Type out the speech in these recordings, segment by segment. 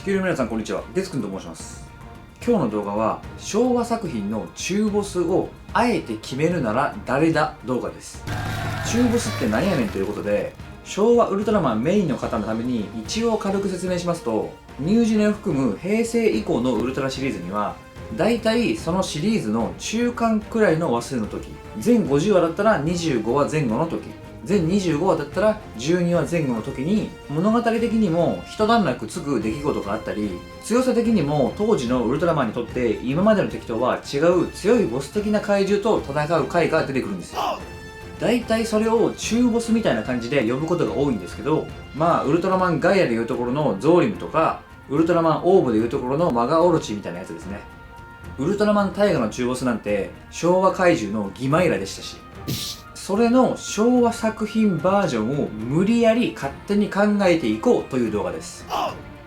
球の皆さんこんにちは、デス君と申します。今日の動画は昭和作品の中ボスをあえて決めるなら誰だ動画です。中ボスって何やねんということで、昭和ウルトラマンメインの方のために一応軽く説明しますと、ニュージェネを含む平成以降のウルトラシリーズにはだいたいそのシリーズの中間くらいの話数の時、全50話だったら25話前後の時、全25話だったら12話前後の時に物語的にも一段落つく出来事があったり、強さ的にも当時のウルトラマンにとって今までの敵とは違う強いボス的な怪獣と戦う回が出てくるんですよ。だいたいそれを中ボスみたいな感じで呼ぶことが多いんですけど、ウルトラマンガイアでいうところのゾーリムとか、ウルトラマンオーブでいうところのマガオロチみたいなやつですね。ウルトラマンタイガの中ボスなんて昭和怪獣のギマイラでしたし、それの昭和作品バージョンを無理やり勝手に考えていこうという動画です。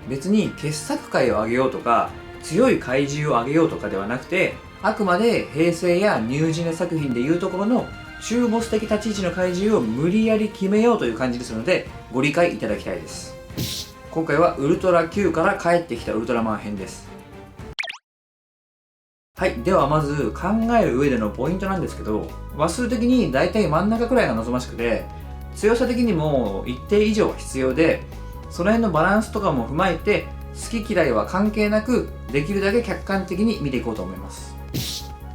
別に傑作回を上げようとか強い怪獣を上げようとかではなくて、あくまで平成やニュージェネ作品でいうところの中ボス的立ち位置の怪獣を無理やり決めようという感じですので、ご理解いただきたいです。今回はウルトラ Q から帰ってきたウルトラマン編です。はい、ではまず考える上でのポイントなんですけど、話数的にだいたい真ん中くらいが望ましくて、強さ的にも一定以上は必要で、その辺のバランスとかも踏まえて好き嫌いは関係なくできるだけ客観的に見ていこうと思います。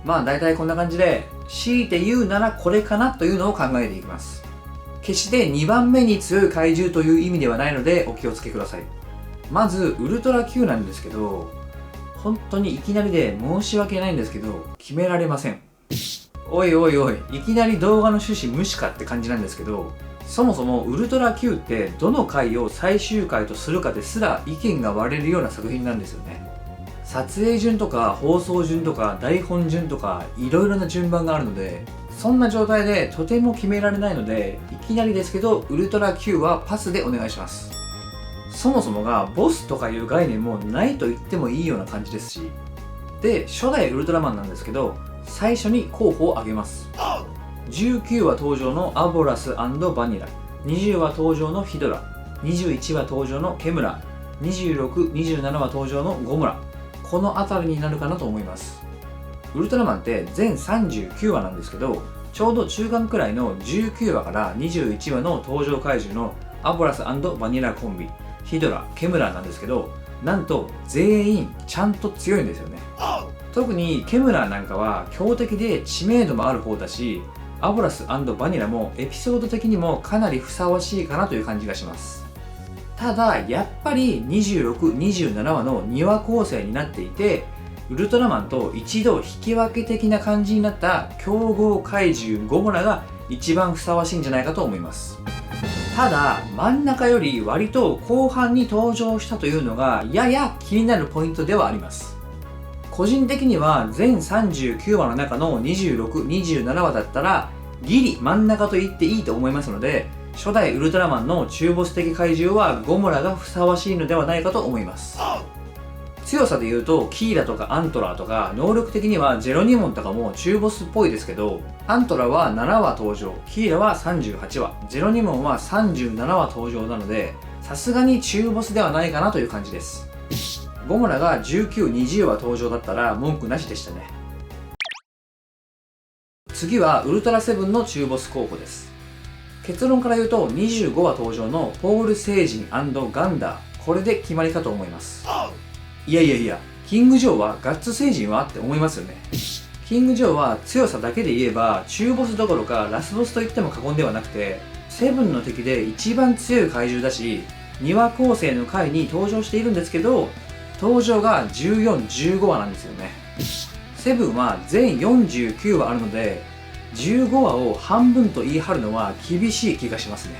だいたいこんな感じで、強いて言うならこれかなというのを考えていきます。決して2番目に強い怪獣という意味ではないのでお気をつけください。まずウルトラ Q なんですけど、本当にいきなりで申し訳ないんですけど決められません。おいおいおい、いきなり動画の趣旨無視かって感じなんですけど、そもそもウルトラ Q ってどの回を最終回とするかですら意見が割れるような作品なんですよね。撮影順とか放送順とか台本順とかいろいろな順番があるので、そんな状態でとても決められないので、いきなりですけどウルトラ Q はパスでお願いします。そもそもがボスとかいう概念もないと言ってもいいような感じですし、で初代ウルトラマンなんですけど、最初に候補を挙げます。19話登場のアボラス&バニラ、20話登場のヒドラ、21話登場のケムラ、26、27話登場のゴムラ、この辺りになるかなと思います。ウルトラマンって全39話なんですけど、ちょうど中間くらいの19話から21話の登場怪獣のアボラス&バニラコンビ、ヒドラ、ケムラなんですけど、なんと全員ちゃんと強いんですよね。特にケムラなんかは強敵で知名度もある方だし、アボラス&バニラもエピソード的にもかなりふさわしいかなという感じがします。ただやっぱり26、27話の2話構成になっていて、ウルトラマンと一度引き分け的な感じになった強豪怪獣ゴムラが一番ふさわしいんじゃないかと思います。ただ真ん中より割と後半に登場したというのがやや気になるポイントではあります。個人的には全39話の中の26、27話だったらギリ真ん中と言っていいと思いますので、初代ウルトラマンの中ボス的怪獣はゴムラがふさわしいのではないかと思います。強さで言うとキーラとかアントラーとか、能力的にはジェロニモンとかも中ボスっぽいですけど、アントラは7話登場、キーラは38話、ジェロニモンは37話登場なので、さすがに中ボスではないかなという感じです。ゴムラが19、20話登場だったら文句なしでしたね。次はウルトラセブンの中ボス候補です。結論から言うと25話登場のポール星人&ガンダー、これで決まりかと思います。いや、キングジョーはガッツ星人はって思いますよね。キングジョーは強さだけで言えば中ボスどころかラスボスと言っても過言ではなくて、セブンの敵で一番強い怪獣だし、2話構成の回に登場しているんですけど、登場が14、15話なんですよね。セブンは全49話あるので、15話を半分と言い張るのは厳しい気がしますね。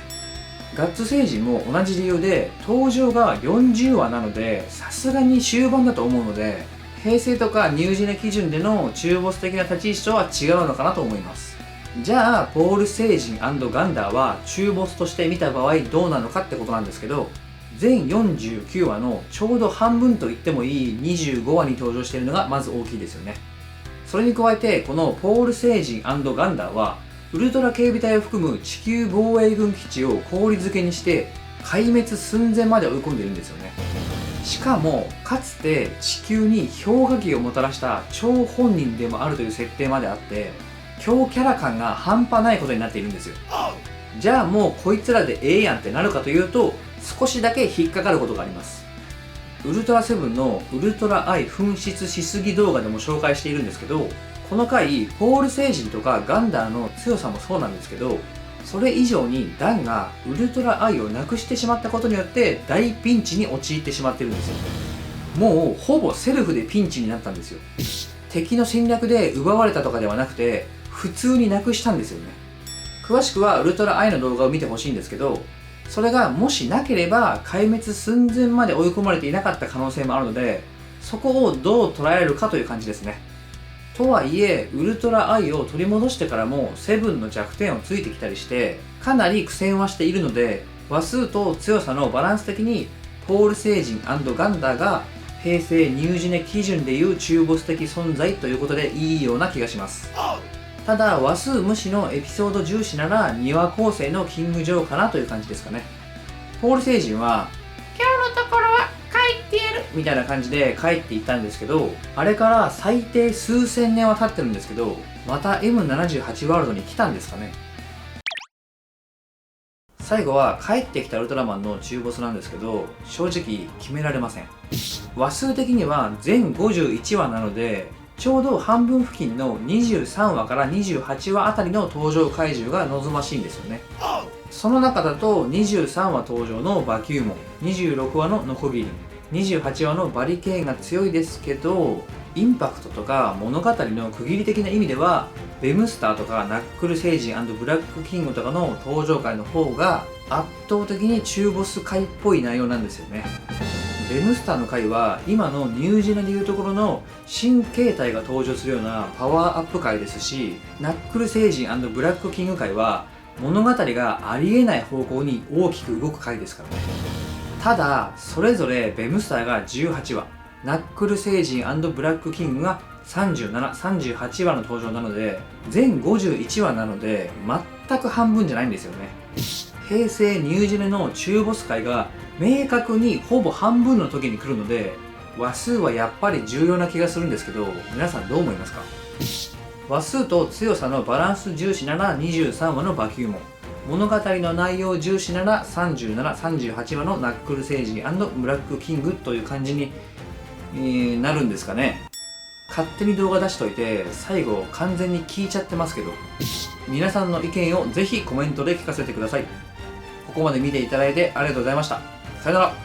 ガッツ星人も同じ理由で登場が40話なので、さすがに終盤だと思うので、平成とかニュージェネ基準での中ボス的な立ち位置とは違うのかなと思います。じゃあポール星人&ガンダーは中ボスとして見た場合どうなのかってことなんですけど、全49話のちょうど半分と言ってもいい25話に登場しているのがまず大きいですよね。それに加えてこのポール星人&ガンダーはウルトラ警備隊を含む地球防衛軍基地を氷漬けにして、壊滅寸前まで追い込んでいるんですよね。しかもかつて地球に氷河期をもたらした張本人でもあるという設定まであって、強キャラ感が半端ないことになっているんですよ。じゃあもうこいつらでええやんってなるかというと、少しだけ引っかかることがあります。ウルトラセブンのウルトラアイ紛失しすぎ動画でも紹介しているんですけど、この回ポール星人とかガンダーの強さもそうなんですけど、それ以上にダンがウルトラアイをなくしてしまったことによって大ピンチに陥ってしまってるんですよ。もうほぼセルフでピンチになったんですよ。敵の戦略で奪われたとかではなくて、普通になくしたんですよね。詳しくはウルトラアイの動画を見てほしいんですけど、それがもしなければ壊滅寸前まで追い込まれていなかった可能性もあるので、そこをどう捉えるかという感じですね。とはいえウルトラアイを取り戻してからもセブンの弱点をついてきたりして、かなり苦戦はしているので、話数と強さのバランス的にポール星人&ガンダーが平成ニュージェネ基準でいう中ボス的存在ということでいいような気がします。ただ話数無視のエピソード重視なら2話構成のキング・ジョーかなという感じですかね。ポール星人は今日のところは帰ってやるみたいな感じで帰っていったんですけど、あれから最低数千年は経ってるんですけど、また M78 ワールドに来たんですかね。最後は帰ってきたウルトラマンの中ボスなんですけど、正直決められません。話数的には全51話なので、ちょうど半分付近の23話から28話あたりの登場怪獣が望ましいんですよね。その中だと23話登場のバキューモン、26話のノコギリン、28話のバリケーンが強いですけど、インパクトとか物語の区切り的な意味ではベムスターとかナックル星人&ブラックキングとかの登場回の方が圧倒的に中ボス回っぽい内容なんですよね。ベムスターの回は今のニュージェネでいうところの新形態が登場するようなパワーアップ回ですし、ナックル星人&ブラックキング回は物語がありえない方向に大きく動く回ですからね。ただそれぞれベムスターが18話、ナックル星人&ブラックキングが37、38話の登場なので、全51話なので全く半分じゃないんですよね。平成ニュージェネの中ボス回が明確にほぼ半分の時に来るので、話数はやっぱり重要な気がするんですけど、皆さんどう思いますか？話数と強さのバランス重視なら23話のバキューモン、物語の内容重視なら37、38話のナックル星人&ブラックキングという感じに、なるんですかね。勝手に動画出しといて最後完全に聞いちゃってますけど、皆さんの意見をぜひコメントで聞かせてください。ここまで見ていただいてありがとうございました。さよなら。